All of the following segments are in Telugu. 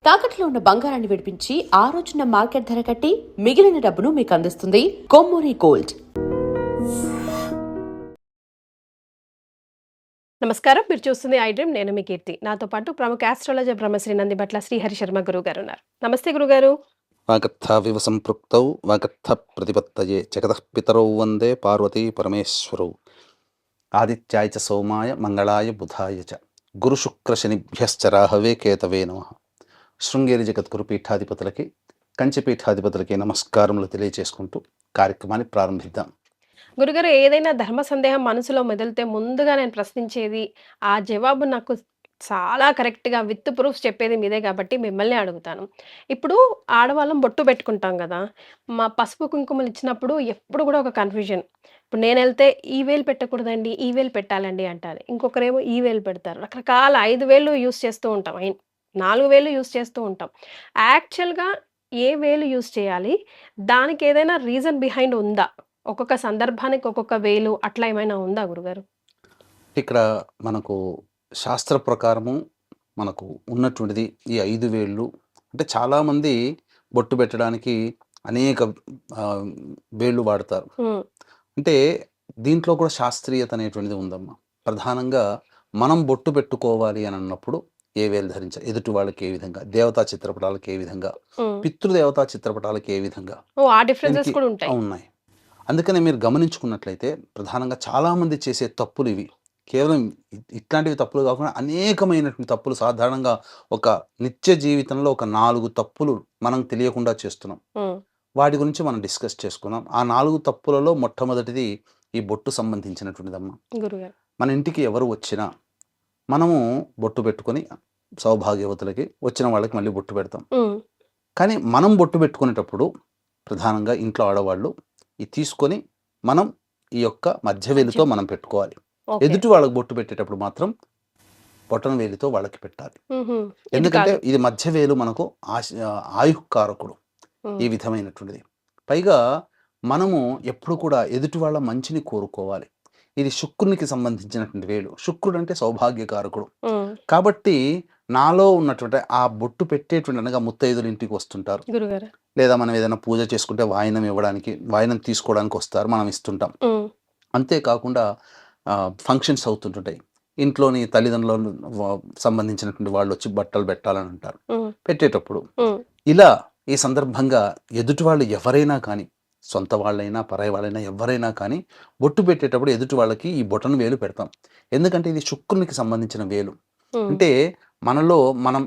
తాకట్లో ఉన్న బంగారాన్ని విడిపించి ఆ రోజున మార్కెట్ ధర కట్టి మిగిలిన డబ్బును మీకు అందిస్తుంది కొమ్మూరి గోల్డ్. నమస్కారం, మీరు చూస్తుంది ఐ డ్రీమ్. నేను మీ కీర్తి. నాతో పాటు ప్రముఖ ఆస్ట్రాలజర్ బ్రహ్మశ్రీ నందిబట్ల శ్రీహరి శర్మ గురువు గారు ఉన్నారు. నమస్తే గురుగారు. వాగర్థావివ సంపృక్తౌ వాగర్థ ప్రతిపత్తయే జగతః పితరౌ వందే పార్వతీ పరమేశ్వరౌ. ఆదిత్యాయ చ సోమాయ మంగళాయ బుధాయ చ గురుశుక్రశనిభ్యశ్చ రాహవే కేతవే నమః. శృంగేరి జగద్గురు పీఠాధిపతులకి, కంచి పీఠాధిపతులకి నమస్కారములు తెలియజేసుకుంటూ కార్యక్రమాన్ని ప్రారంభిద్దాం. గురుగారు, ఏదైనా ధర్మ సందేహం మనసులో మెదిలితే ముందుగా నేను ప్రశ్నించేది, ఆ జవాబు నాకు చాలా కరెక్ట్గా విత్ ప్రూఫ్స్ చెప్పేది మీదే కాబట్టి మిమ్మల్ని అడుగుతాను. ఇప్పుడు ఆడవాళ్ళం బొట్టు పెట్టుకుంటాం కదా, మా పసుపు కుంకుమలు ఇచ్చినప్పుడు ఎప్పుడు కూడా ఒక కన్ఫ్యూజన్. ఇప్పుడు నేను వెళ్తే ఈ వేలు పెట్టకూడదండి, ఈ వేలు పెట్టాలండి అంటారు. ఇంకొకరేమో ఈ వేలు పెడతారు. రకరకాల 5 వేలు యూస్ చేస్తూ ఉంటాం, 4 వేలు యూస్ చేస్తూ ఉంటాం. యాక్చువల్గా ఏ వేలు యూస్ చేయాలి, దానికి ఏదైనా రీజన్ బిహైండ్ ఉందా? ఒక్కొక్క సందర్భానికి ఒక్కొక్క వేలు అట్లా ఏమైనా ఉందా గురుగారు? ఇక్కడ మనకు శాస్త్ర ప్రకారము మనకు ఉన్నటువంటిది ఈ 5 వేళ్ళు. అంటే చాలామంది బొట్టు పెట్టడానికి అనేక ఆ, వేళ్ళు వాడతారు. హ్మ్. అంటే దీంట్లో కూడా శాస్త్రీయత అనేటువంటిది ఉందమ్మా. ప్రధానంగా మనం బొట్టు పెట్టుకోవాలి అని అన్నప్పుడు ఏ వేలు ధరించాలి, ఎదుటి వాళ్ళకి ఏ విధంగా, దేవతా చిత్రపటాలకు ఏ విధంగా, హ్మ్. పితృదేవతా చిత్రపటాలకు ఏ విధంగా, ఓహ్! ఆ డిఫరెన్సెస్ దీనికి కూడా ఉంటాయి. ఉన్నాయి. అందుకనే మీరు గమనించుకున్నట్లయితే ప్రధానంగా చాలామంది చేసే తప్పులు ఇవి. కేవలం ఇట్లాంటివి తప్పులు కాకుండా అనేకమైనటువంటి తప్పులు సాధారణంగా ఒక నిత్య జీవితంలో ఒక 4 తప్పులు మనం తెలియకుండా చేస్తున్నాం. హ్మ్. వాటి గురించి మనం డిస్కస్ చేసుకున్నాం. ఆ 4 తప్పులలో మొట్టమొదటిది ఈ బొట్టు సంబంధించినటువంటిదమ్మా. గురుగారు. మన ఇంటికి ఎవరు వచ్చినా మనము బొట్టు పెట్టుకొని సౌభాగ్యవతులకి వచ్చిన వాళ్ళకి మళ్ళీ బొట్టు పెడతాం. హ్మ్. కానీ మనం బొట్టు పెట్టుకునేటప్పుడు ప్రధానంగా ఇంట్లో ఆడవాళ్ళు ఇది తీసుకొని మనం ఈ యొక్క మధ్య వేలుతో మనం పెట్టుకోవాలి. ఓకే. ఎదుటి వాళ్ళకి బొట్టు పెట్టేటప్పుడు మాత్రం బొటన వేలితో వాళ్ళకి పెట్టాలి. హుహు. ఇది ఎందుకంటే కాదు. ఇది మధ్య వేలు మనకు ఆయుఃకారకుడు హ్మ్. ఈ విధమైనటువంటిది. పైగా మనము ఎప్పుడు కూడా ఎదుటి వాళ్ళ మంచిని కోరుకోవాలి. ఇది శుక్రునికి సంబంధించినటువంటి వేలు. శుక్రుడు అంటే సౌభాగ్యకారకుడు. హ్మ్. కాబట్టి నాలో ఉన్నటువంటి ఆ బొట్టు పెట్టేటువంటి అనగా ముత్తైదులు ఇంటికి వస్తుంటారు. గురుగారు. లేదా మనం ఏదైనా పూజ చేసుకుంటే వాయినం ఇవ్వడానికి, వాయినం తీసుకోవడానికి వస్తారు. మనం ఇస్తుంటాం. హ్మ్. అంతేకాకుండా ఫంక్షన్స్ అవుతుంటుంటాయి. ఇంట్లోని తల్లిదండ్రులు సంబంధించినటువంటి వాళ్ళొచ్చి బట్టలు పెట్టాలని అంటారు. హ్మ్. పెట్టేటప్పుడు హ్మ్. ఇలా ఈ సందర్భంగా ఎదుటి వాళ్ళు ఎవరైనా కానీ, సొంత వాళ్ళైనా, పరాయి వాళ్ళైనా ఎవరైనా కానీ బొట్టు పెట్టేటప్పుడు ఎదుటి వాళ్ళకి ఈ బొటన వేలు పెడతాం. ఎందుకంటే ఇది శుక్రునికి సంబంధించిన వేలు. హ్మ్. అంటే మనలో మనం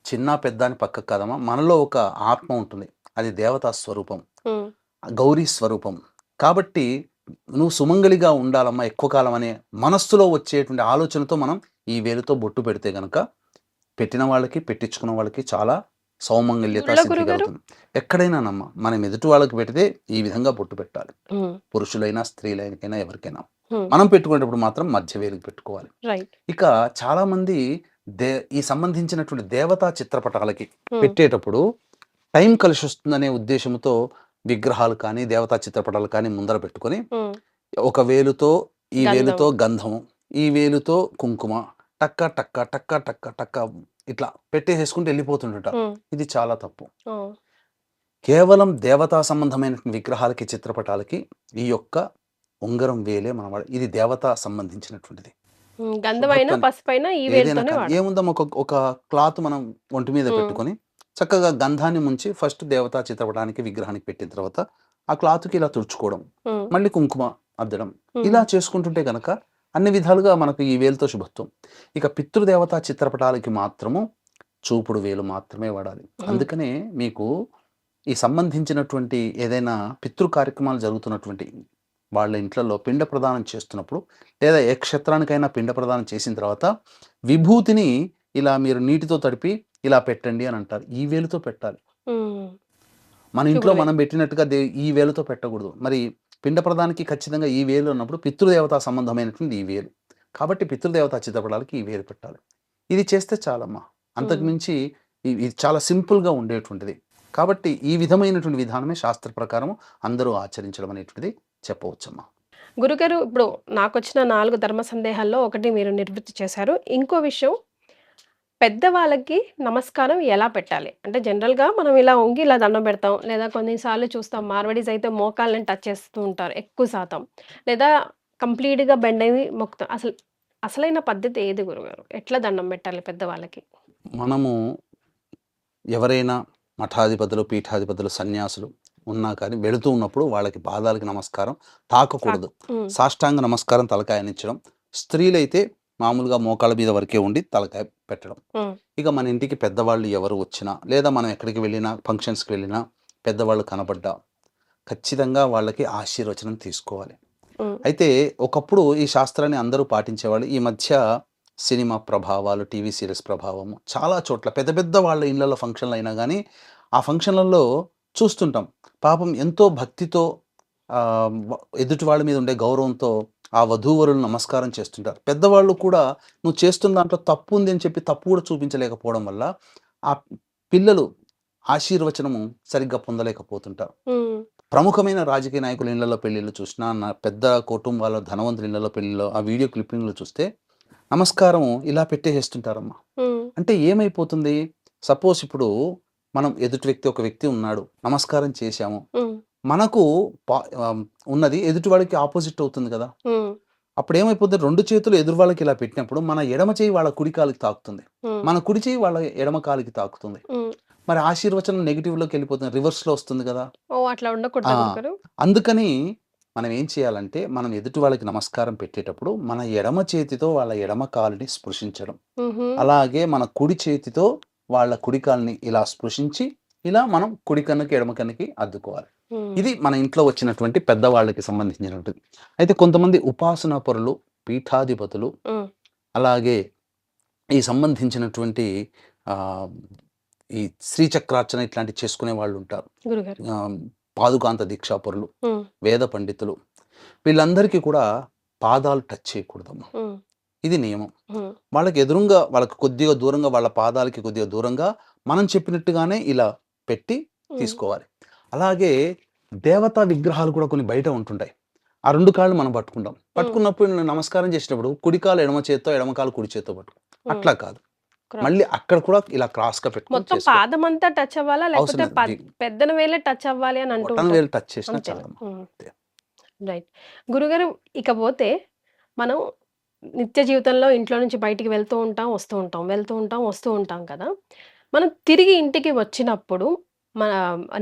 చిన్న, పెద్ద అని పక్కకు కాదమ్మా. మనలో ఒక ఆత్మ ఉంటుంది. అది దేవతా స్వరూపం. హ్మ్. గౌరీ స్వరూపం. కాబట్టి నువ్వు సుమంగళిగా ఉండాలమ్మా ఎక్కువ కాలం అనే మనస్సులో వచ్చేటువంటి ఆలోచనతో మనం ఈ వేలుతో బొట్టు పెడితే గనక పెట్టిన వాళ్ళకి, పెట్టించుకున్న వాళ్ళకి చాలా సౌమంగళ్యత గుళ్ళో సిద్ధి గురుగారు? కలుగుతుంది. ఎక్కడైనానమ్మా మనం ఎదుటి వాళ్ళకి పెడితే ఈ విధంగా బొట్టు పెట్టాలి. హ్మ్. పురుషులైనా, స్త్రీలైనా ఎవరికైనా. హ్మ్. మనం పెట్టుకునేటప్పుడు మాత్రం మధ్య వేలుకి పెట్టుకోవాలి. రైట్. ఇక చాలామంది ఈ సంబంధించినటువంటి దేవతా చిత్రపటాలకి హ్మ్. పెట్టేటప్పుడు టైం కలిసొస్తుందనే ఉద్దేశంతో విగ్రహాలు కానీ, దేవతా చిత్రపటాలు కానీ ముందర పెట్టుకొని, హ్మ్. ఒక వేలుతో ఈ గంధం. వేలుతో గంధము, ఈ వేలుతో కుంకుమ టక్క, టక్క, టక్క, టక్క, టక్క ఇట్లా పెట్టేసేసుకుంటూ వెళ్ళిపోతుంటారు. హ్మ్. ఇది చాలా తప్పు. ఓహ్! కేవలం దేవతా సంబంధమైనటువంటి విగ్రహాలకి, చిత్రపటాలకి ఈ యొక్క ఉంగరం వేలే మనం ఇది దేవతా సంబంధించినటువంటిది. హ్మ్. గంధమైనా, శుభత్వాన్ని పసుపైనా ఈ ఏదైనా వేలుతోనే కానీ వాడాలి. ఏముందమ్మా ఒక ఒక క్లాత్ మనం ఒంటి మీద హ్మ్. పెట్టుకొని చక్కగా గంధాన్ని ముంచి ఫస్ట్ దేవతా చిత్రపటానికి విగ్రహానికి పెట్టిన తర్వాత ఆ క్లాత్కి ఇలా తుడుచుకోవడం, హ్మ్. మళ్ళీ కుంకుమ అద్దడం, హ్మ్. ఇలా చేసుకుంటుంటే గనక అన్ని విధాలుగా మనకు ఈ వేలుతో శుభత్వం. ఇక పితృదేవతా చిత్రపటాలకి మాత్రము చూపుడు వేలు మాత్రమే వాడాలి. హ్మ్. అందుకనే మీకు ఈ సంబంధించినటువంటి ఏదైనా పితృ కార్యక్రమాలు జరుగుతున్నటువంటి వాళ్ళ ఇంట్లలో పిండ ప్రదానం చేస్తున్నప్పుడు లేదా ఏ క్షేత్రానికైనా పిండ ప్రదానం చేసిన తర్వాత విభూతిని ఇలా మీరు నీటితో తడిపి ఇలా పెట్టండి అని అంటారు. ఈ వేలుతో పెట్టాలి. హ్మ్. మన ఇంట్లో చూపుడు వేలు. మనం పెట్టినట్టుగా ఈ వేలుతో పెట్టకూడదు. మరి పిండ ప్రదానానికి ఖచ్చితంగా ఈ వేలు అన్నప్పుడు పితృదేవతా సంబంధమైనటువంటి ఈ వేలు. కాబట్టి పితృదేవతా చిత్రపటాలకి ఈ వేలు పెట్టాలి. ఇది చేస్తే చాలమ్మా. అంతకు హ్మ్. మించి ఇది చాలా సింపుల్‌గా ఉండేటువంటిది. కాబట్టి ఈ విధమైనటువంటి విధానమే శాస్త్ర ప్రకారం అందరూ ఆచరించడం అనేటువంటిది చెప్పవచ్చమ్మా. గురుగారు, ఇప్పుడు నాకొచ్చిన 4 ధర్మ సందేహాల్లో ఒకటి మీరు నివృత్తి చేశారు. ఇంకో విషయం, పెద్దవాళ్ళకి నమస్కారం ఎలా పెట్టాలి? అంటే జనరల్‌గా మనం ఇలా వంగి ఇలా దండం పెడతాం. లేదా కొన్నిసార్లు చూస్తాం మార్వాడీస్ అయితే మోకాళ్ళని టచ్ చేస్తూ ఉంటారు ఎక్కువ శాతం. లేదా కంప్లీట్‌గా బెండ్ అయ్యి మొక్కుతాం. అసలైన పద్ధతి ఏది గురుగారు? ఎట్లా దండం పెట్టాలి పెద్దవాళ్ళకి? మనము ఎవరైనా మఠాధిపతులు, పీఠాధిపతులు, సన్యాసులు ఉన్నా కానీ వెళుతూ ఉన్నప్పుడు వాళ్ళకి పాదాలకి నమస్కారం తాకకూడదు. హ్మ్. సాష్టాంగ నమస్కారం తలకాయనిచ్చడం. స్త్రీలైతే మామూలుగా మోకాళ్ళ మీద వరకే ఉండి తలకాయ పెట్టడం. హ్మ్. ఇక మన ఇంటికి పెద్దవాళ్ళు ఎవరు వచ్చినా, లేదా మనం ఎక్కడికి వెళ్ళినా, ఫంక్షన్స్‌కి వెళ్ళినా పెద్దవాళ్ళు కనపడ్డా ఖచ్చితంగా వాళ్ళకి ఆశీర్వచనం తీసుకోవాలి. హ్మ్. అయితే ఒకప్పుడు ఈ శాస్త్రాన్ని అందరూ పాటించేవాళ్ళు. ఈ మధ్య సినిమా ప్రభావాలు, టీవీ సీరీస్ ప్రభావము చాలా చోట్ల పెద్ద పెద్ద వాళ్ళ ఇళ్లలో ఫంక్షన్‌లయినా గానీ, ఆ ఫంక్షన్‌లలో చూస్తుంటాం. పాపం ఎంతో భక్తితో ఎదుటి వాళ్ళ మీద ఉండే గౌరవంతో ఆ వధూవరులు నమస్కారం చేస్తుంటారు. పెద్దవాళ్ళు కూడా నువ్వు చేస్తున్న దాంట్లో తప్పు ఉంది అని చెప్పి తప్పు కూడా చూపించలేకపోవడం వల్ల, ఆ పిల్లలు ఆశీర్వచనము సరిగ్గా పొందలేకపోతుంటారు. హ్మ్. ప్రముఖమైన రాజకీయ నాయకుల ఇళ్లలో పెళ్ళిళ్ళు చూసినా, పెద్ద కుటుంబాల ధనవంతుల ఇళ్లలో పెళ్ళిలో ఆ వీడియో క్లిప్పింగ్‌లు చూస్తే, నమస్కారం ఇలా పెట్టేసేస్తుంటారమ్మా. హ్మ్. అంటే ఏమైపోతుంది? సపోజ్ ఇప్పుడు మనం ఎదుటి వ్యక్తి ఒక వ్యక్తి ఉన్నాడు. నమస్కారం చేశాము. హ్మ్. మనకు పా ఆహ్, ఉన్నది ఎదుటి వాడికి అపోజిట్ అవుతుంది కదా! హ్మ్. అప్పుడేమైపోద్ది 2 చేతులు ఎదురు వాళ్ళకి ఇలా పెట్టినప్పుడు, మన ఎడమ చెయ్యి వాళ్ళ కుడి కాలుకి తాకుతుంది. హ్మ్. మన కుడి చెయ్యి వాళ్ళ ఎడమ కాలుకి తాకుతుంది. హ్మ్. మరి ఆశీర్వచనం నెగెటివ్‌లోకెళ్ళిపోతుంది. రివర్స్‌లో వస్తుంది గదా! ఓహ్! అట్లా ఆ! ఉండకూడదా గురుగారు? అందుకని మనం ఏం చేయాలంటే, మనం ఎదుటి వాళ్ళకి నమస్కారం పెట్టేటప్పుడు, మన ఎడమ చేతితో వాళ్ళ ఎడమ కాలుని స్పృశించడం. హుహు. అలాగే మన కుడి చేతితో వాళ్ళ కుడి కాలుని ఇలా స్పృశించి, ఇలా మనం కుడి కన్నుకి, ఎడమ కన్నుకి అద్దుకోవాలి. హ్మ్. ఇది మన ఇంట్లో వచ్చినటువంటి పెద్దవాళ్ళకి సంబంధించినటువంటిది. అయితే కొంతమంది ఉపాసనా పరులు, పీఠాధిపతులు, హ్మ్. అలాగే ఈ సంబంధించినటువంటి ఆహ్, ఈ శ్రీచక్రార్చన ఇట్లాంటివి చేసుకునే వాళ్ళుంటారు. గురుగారు. ఆహ్, పాదుకాంత దీక్షాపరులు, హ్మ్. వేద పండితులు వీళ్ళందరికీ కూడా పాదాలు టచ్ చేయకూడదమ్మా. హ్మ్. ఇది నియమం. హ్మ్. వాళ్ళకి ఎదురుంగా వాళ్ళకి కొద్దిగా దూరంగా వాళ్ళ పాదాలకి కొద్దిగా దూరంగా మనం చెప్పినట్టుగానే ఇలా పెట్టి హ్మ్. తీసుకోవాలి. అలాగే దేవతా విగ్రహాలు కూడా కొన్ని బయట ఉంటుంటాయి. ఆ 2 కాళ్ళు మనం పట్టుకుంటాం. హ్మ్. పట్టుకున్నప్పుడు నమస్కారం చేసేటప్పుడు కుడి కాలు ఎడమ చేత్తో, ఎడమ కాలు కుడి చేత్తో పట్టుకో. హ్మ్. అట్లా కాదు. మళ్ళీ క్రాస్. అక్కడ కూడా ఇలా క్రాస్‌గా పెట్టుకొని మొత్తం చేసుకోవాలి. పాదమంతా టచ్ అవ్వాలా? అవసరం లేకపోతే లేదు. పెద్దన వేలే టచ్ అవ్వాలి అని అంటూ బొటన ఉంటారు. వేలు టచ్ చేసినా అంతేనా? చాలమ్మా. హ్మ్. అంతే. రైట్. గురుగారు ఇకపోతే మనం నిత్య జీవితంలో ఇంట్లో నుంచి బయటికి వెళ్తూ ఉంటాం, వస్తూ ఉంటాం. వెళ్తూ ఉంటాం, వస్తూ ఉంటాం కదా! మనం తిరిగి ఇంటికి వచ్చినప్పుడు మన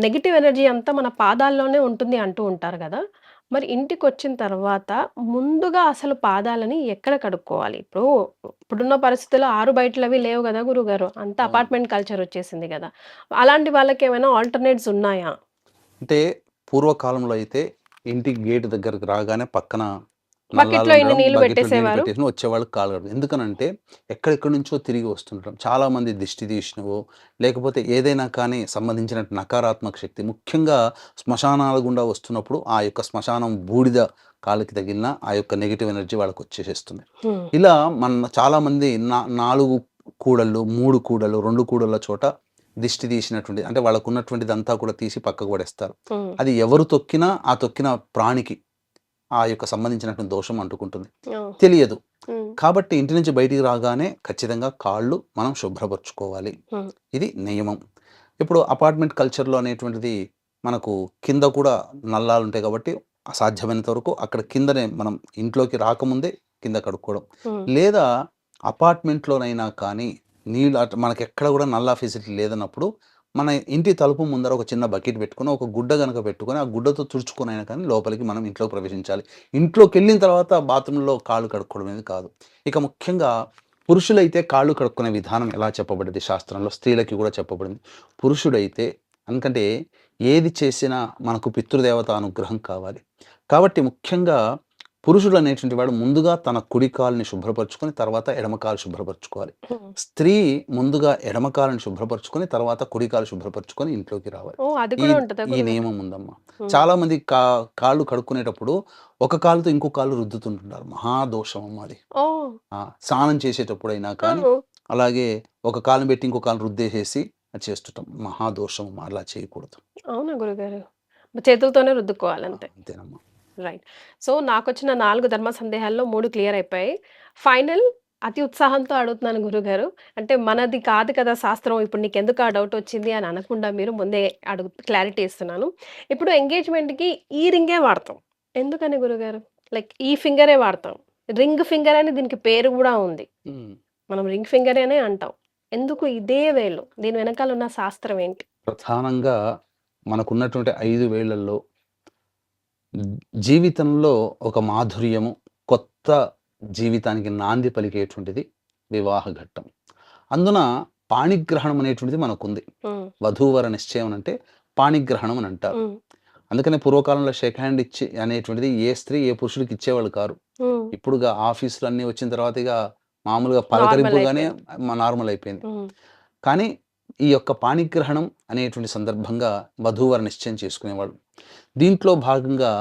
నెగెటివ్ ఎనర్జీ అంతా మన పాదాల్లోనే ఉంటుంది అంటూ ఉంటారు గదా! మరి ఇంటికొచ్చిన తర్వాత ముందుగా అసలు పాదాలని ఎక్కడ కడుక్కోవాలి? ఇప్పుడున్న పరిస్థితుల్లో ఆరు బయటలవి లేవు గదా గురుగారు. అంతా అవును. అపార్ట్‌మెంట్ కల్చర్ వచ్చేసింది గదా! అలాంటి వాళ్ళకేమైనా ఆల్టర్‌నేట్స్ ఉన్నాయా? అంటే పూర్వకాలంలో అయితే ఇంటి గేట్ దగ్గరికి రాగానే పక్కన బకెట్‌లో ఇన్ని నల్లాలుండడం, నీళ్లు బకెట్‌లో నీళ్లు పెట్టేసేవారు. పెట్టేసుకొని వచ్చేవాళ్ళు కాళ్ళు కడుగు ఎందుకనంటే ఎక్కడెక్కడి నుంచో తిరిగి వస్తుంటాం. చాలామంది దిష్టి తీసినవో, లేకపోతే ఏదైనా కానీ సంబంధించిన నకారాత్మక శక్తి ముఖ్యంగా శ్మశానాల గుండా వస్తున్నప్పుడు ఆ యొక్క శ్మశానం బూడిద కాళ్ళకి తగిలిన ఆ యొక్క నెగెటివ్ ఎనర్జీ వాళ్ళకొచ్చేసేస్తుంది. హ్మ్. ఇలా చాలామంది 4 కూడళ్ళు, 3 కూడళ్ళు, 2 కూడళ్ళ చోట దిష్టి తీసినటువంటి అంటే వాళ్ళకున్నటువంటిదంతా కూడా తీసి పక్కకు పడేస్తారు. హ్మ్. అది ఎవరు తొక్కినా, ఆ తొక్కిన ప్రాణికి ఆ యొక్క సంబంధించినటువంటి దోషం అంటుకుంటుంది. ఓహ్! తెలియదు. హ్మ్. కాబట్టి ఇంటి నుంచి బయటికి రాగానే ఖచ్చితంగా కాళ్ళు మనం శుభ్రపరుచుకోవాలి. హ్మ్. ఇది నియమం. ఇప్పుడు అపార్ట్మెంట్ కల్చర్‌లో అనేటువంటిది మనకు కింద కూడా నల్లాలుంటాయి కాబట్టి సాధ్యమైనంత వరకు అక్కడ కిందనే మనం ఇంట్లోకి రాకముందే కింద కడుక్కోవడం. హ్మ్. లేదా అపార్ట్మెంట్‌లోనైనా కానీ నీళ్ళు మనకెక్కడ కూడా నల్లా ఫెసిలిటీ లేదన్నప్పుడు మన ఇంటి తలుపు ముందర ఒక చిన్న బకెట్ పెట్టుకొని, ఒక గుడ్డ గనక పెట్టుకొని, ఆ గుడ్డతో తుడుచుకొనైనా కానీ లోపలికి మనం ఇంట్లోకి ప్రవేశించాలి. ఇంట్లోకెళ్ళిన తర్వాత బాత్రూమ్‌లో కాళ్ళు కడుక్కోవడం అనేది కాదు. ఇక ముఖ్యంగా పురుషులైతే కాళ్ళు కడుక్కునే విధానం ఎలా చెప్పబడింది శాస్త్రంలో, స్త్రీలకి కూడా చెప్పబడింది. పురుషుడైతే ఎందుకంటే ఏది చేసినా మనకు పితృదేవత అనుగ్రహం కావాలి. కాబట్టి ముఖ్యంగా పురుషుడు అనేటువంటి వాడు ముందుగా తన కుడి కాలుని శుభ్రపరుచుకొని, తర్వాత ఎడమ కాలు శుభ్రపరుచుకోవాలి. హ్మ్. స్త్రీ ముందుగా ఎడమ కాలుని శుభ్రపరుచుకొని, తర్వాత కుడి కాలు శుభ్రపరుచుకొని ఇంట్లోకి రావాలి. ఓహ్! అది ఈ కూడా ఉంటదా ఈ గురుగారు? నియమం ఉందమ్మా. హ్మ్. చాలామంది కాళ్ళు కడుక్కునేటప్పుడు ఒక కాలుతో ఇంకో కాలు రుద్దుతుంటుంటారు. మహాదోషం అమ్మ అది. ఓహ్! స్నానం చేసేటప్పుడైనా కానీ, ఆ! అలాగే ఒక కాలుని పెట్టి ఇంకో కాలుని రుద్దేసేసి అది చేస్తుంటాం. మహాదోషం అమ్మ అలా చేయకూడదు. అవునా గురుగారు? చేతులతోనే రుద్దుకోవాలంతే. అంతేనమ్మా. రైట్. సో, నాకొచ్చిన 4 ధర్మ సందేహాల్లో 3 క్లియర్ అయిపోయాయి. ఫైనల్ అతి ఉత్సాహంతో అడుగుతున్నాను గురుగారు. అంటే మనది కాదు కదా శాస్త్రం. ఇప్పుడు నీకెందుకు ఆ డౌట్ వచ్చింది అని అనకుండా మీరు ముందే క్లారిటీ ఇస్తున్నాను. ఇప్పుడు ఎంగేజ్‌మెంట్‌కి ఈ రింగే వాడతాం. ఎందుకని గురుగారు? లైక్ ఈ ఫింగరే వాడతాం. రింగ్ ఫింగర్ అని దీనికి పేరు గూడా ఉంది. హ్మ్. మనం రింగ్ ఫింగర్ అనే అంటాం. ఎందుకు ఇదే వేలు? దీని వెనకాల ఉన్న శాస్త్రం ఏంటి? ప్రధానంగా మనకున్నటువంటి 5 వేళ్లలో జీవితంలో ఒక మాధుర్యము, కొత్త జీవితానికి నాంది పలికేటువంటిది వివాహ ఘట్టం. అందున పాణిగ్రహణం అనేటువంటిది మనకుంది. హ్మ్. వధూవర నిశ్చయం అంటే పాణిగ్రహణం అని అంటారు. హ్మ్. అందుకనే పూర్వకాలంలో షేక్ హ్యాండ్ ఇచ్చి అనేటువంటిది ఏ స్త్రీ ఏ పురుషుడికి ఇచ్చేవాళ్ళు కారు. హ్మ్. ఇప్పుడుగా ఆఫీసులు అన్నీ వచ్చిన తర్వాత ఇక మామూలుగా నార్మల్ పలకరింపుగానే అయిపోయింది. నార్మల్ అయిపోయింది. హ్మ్. కానీ ఈ యొక్క పాణిగ్రహణం అనేటువంటి సందర్భంగా వధూవర నిశ్చయం చేసుకునేవాళ్ళు. దీంట్లో భాగంగా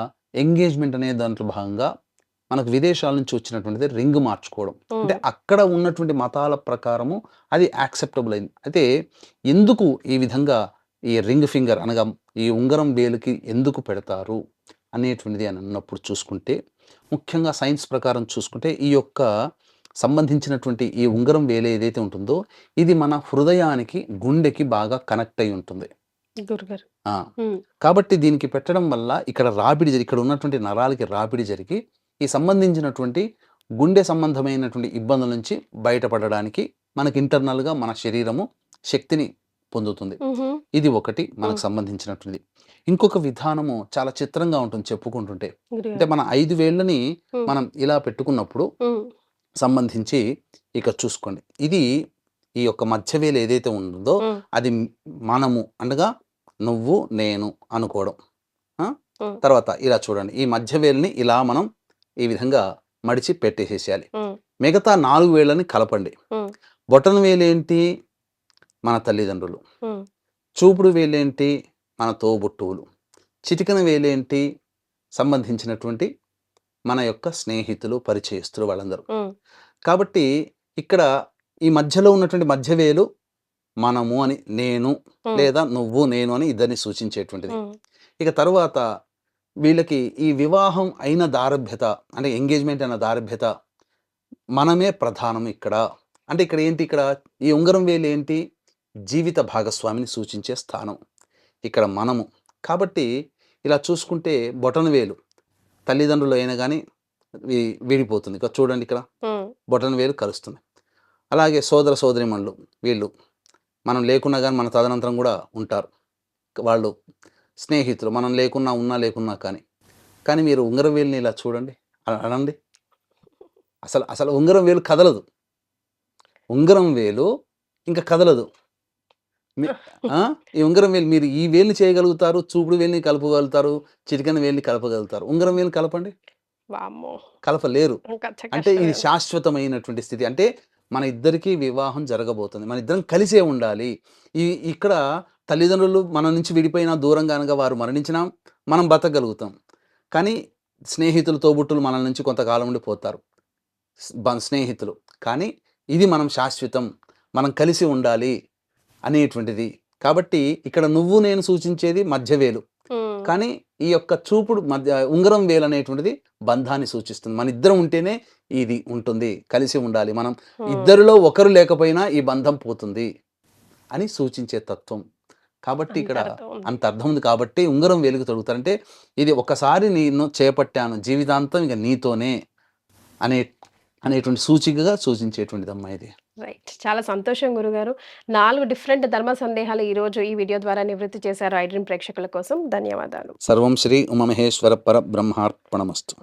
ఎంగేజ్‌మెంట్ అనే దాంట్లో భాగంగా మనకు విదేశాల నుంచి వచ్చినటువంటిది రింగ్ మార్చుకోవడం. అంటే హ్మ్. అక్కడ ఉన్నటువంటి మతాల ప్రకారము అది యాక్సెప్టబుల్ అయింది. అయితే ఎందుకు ఈ విధంగా ఈ రింగ్ ఫింగర్ అనగా ఈ ఉంగరం వేలుకి ఎందుకు పెడతారు అనేటువంటిది అని అన్నప్పుడు చూసుకుంటే, ముఖ్యంగా సైన్స్ ప్రకారం చూసుకుంటే ఈ యొక్క సంబంధించినటువంటి ఈ ఉంగరం వేలు ఏదైతే ఉంటుందో ఇది మన హృదయానికి, గుండెకి బాగా కనెక్ట్ అయ్యి ఉంటుంది. గురుగారు. ఆ! హ్మ్. కాబట్టి దీనికి పెట్టడం వల్ల ఇక్కడ ఉన్నటువంటి నరాలకి రాపిడి జరిగి, ఈ సంబంధించినటువంటి గుండె సంబంధమైనటువంటి ఇబ్బందుల నుంచి బయటపడడానికి మనకి ఇంటర్నల్‌గా మన శరీరము శక్తిని పొందుతుంది. హుహు. ఇది ఒకటి మనకు హ్మ్. సంబంధించినటువంటిది. ఇంకొక విధానము చాలా చిత్రంగా ఉంటుంది చెప్పుకుంటుంటే. అంటే గురుగారు. మన 5 వేళ్ళని హ్మ్. మనం ఇలా పెట్టుకున్నప్పుడు హ్మ్. సంబంధించి ఇక చూసుకోండి. ఇది ఈ యొక్క మధ్య వేలు ఏదైతే ఉంటుందో హ్మ్. అది మనము అనగా నువ్వు, నేను అనుకోవడం. ఆ! హ్మ్. తర్వాత ఇలా చూడండి. ఈ మధ్య వేలుని ఇలా మనం ఈ విధంగా మడిచి పెట్టేసేసేయాలి. హ్మ్. మిగతా 4 వేళ్ళని కలపండి. హ్మ్. బొటన వేలేంటి? మన తల్లిదండ్రులు. హ్మ్. చూపుడు వేలేంటి? మన తోబుట్టువులు. చిటికెన వేలేంటి? సంబంధించినటువంటి మన యొక్క స్నేహితులు, పరిచయస్తులు వాళ్ళందరూ. హ్మ్. కాబట్టి ఇక్కడ ఈ మధ్యలో ఉన్నటువంటి మధ్య వేలు మనము అని నేను హ్మ్. లేదా నువ్వు, నేను అని ఇద్దరిని సూచించేటువంటిది. హ్మ్. ఇక తరువాత వీళ్ళకి ఈ వివాహం అయిన దారభ్యత అంటే ఎంగేజ్‌మెంట్ అయిన దారభ్యత మనమే ప్రధానం ఇక్కడ. అంటే ఇక్కడ ఏంటి ఇక్కడ ఈ ఉంగరం వేలు ఏంటి? జీవిత భాగస్వామిని సూచించే స్థానం. ఇక్కడ మనము. కాబట్టి ఇలా చూసుకుంటే బొటనవేలు తల్లిదండ్రులు అయినా గాని వి విడిపోతుంది. ఇక చూడండి ఇక్కడ హ్మ్. బొటనవేలు కలుస్తుంది. అలాగే సోదర సోదరీమణులు వీళ్ళు మనం లేకున్నా గాని మన తదనంతరం గూడా ఉంటారు. వాళ్ళు స్నేహితులు మనం లేకున్నా, ఉన్నా లేకున్నా కానీ. కానీ మీరు ఉంగరం వేలుని ఇలా చూడండి. అనండి. అసలు ఉంగరం వేలు కదలదు. ఉంగరం వేలు ఇంక కదలదు. మీ ఆ! ఈ ఉంగరం వేలు మీరు ఈ వేలుని చేయగలుగుతారు, చూపుడు వేలుని కలపగలుగుతారు, చిటికెన వేలుని కలపగలుగుతారు. ఉంగరం వేలుని కలపండి. వామ్మో! కలపలేరు. అంటే కష్టమే ఇది అది. శాశ్వతమైనటువంటి స్థితి. అంటే మన ఇద్దరికీ వివాహం జరగబోతుంది. మన ఇద్దరం కలిసే ఉండాలి. ఈ ఇక్కడ తల్లిదండ్రులు మన నుంచి విడిపోయినా, దూరంగా గనక వారు మరణించినా మనం బతకగలుగుతాం. కానీ స్నేహితులు, తోబుట్టువులు మనల నుంచి కొంతకాలం ఉండి పోతారు. స్నేహితులు. కానీ ఇది మనం శాశ్వతం. మనం కలిసి ఉండాలి అనేటువంటిది. కాబట్టి ఇక్కడ నువ్వు, నేను సూచించేది మధ్యవేలు. హ్మ్. కానీ ఈ యొక్క చూపుడు ఉంగరం వేలనేటువంటిది బంధాన్ని సూచిస్తుంది. మనిద్దరం ఉంటేనే ఇది ఉంటుంది. కలిసి ఉండాలి. మనం హ్మ్. ఇద్దరిలో ఒకరు లేకపోయినా ఈ బంధం పోతుంది అని సూచించే తత్వం. కాబట్టి అంత ఇక్కడ అర్థం ఉంది. అంత అర్థం ఉంది కాబట్టి ఉంగరం వేలుకి తొడుగుతారు. అంటే ఇది ఒక్కసారి నిన్ను చేపట్టాను. జీవితాంతం ఇక నీతోనే అనే అనేటువంటి సూచికగా సూచించేటువంటిదమ్మా ఇది. రైట్. చాలా సంతోషం గురుగారు. 4 డిఫరెంట్ ధర్మ సందేహాలు ఈరోజు ఈ వీడియో ద్వారా నివృత్తి చేశారు ఐ డ్రీమ్ ప్రేక్షకుల కోసం. ధన్యవాదాలు. సర్వం శ్రీ ఉమామహేశ్వర పరబ్రహ్మార్పణమస్తు.